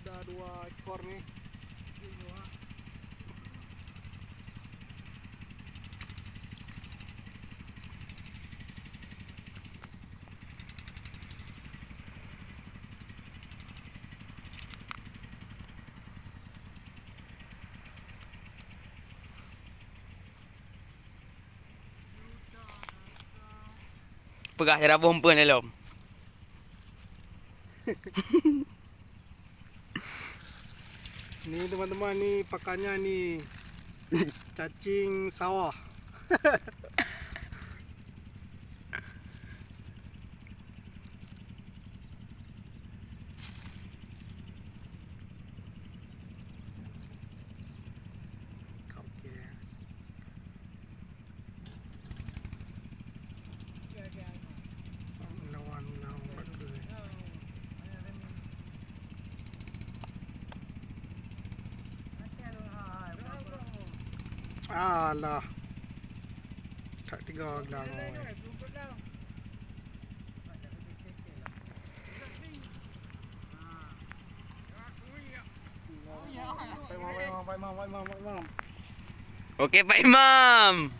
Ada 2 ekor nih. Pegah cara pompa ni lom. Nih teman-teman, nih pakannya nih cacing sawah. Oke. Alah, tak tiga gelar. Pak Imam. Okey Pak Imam.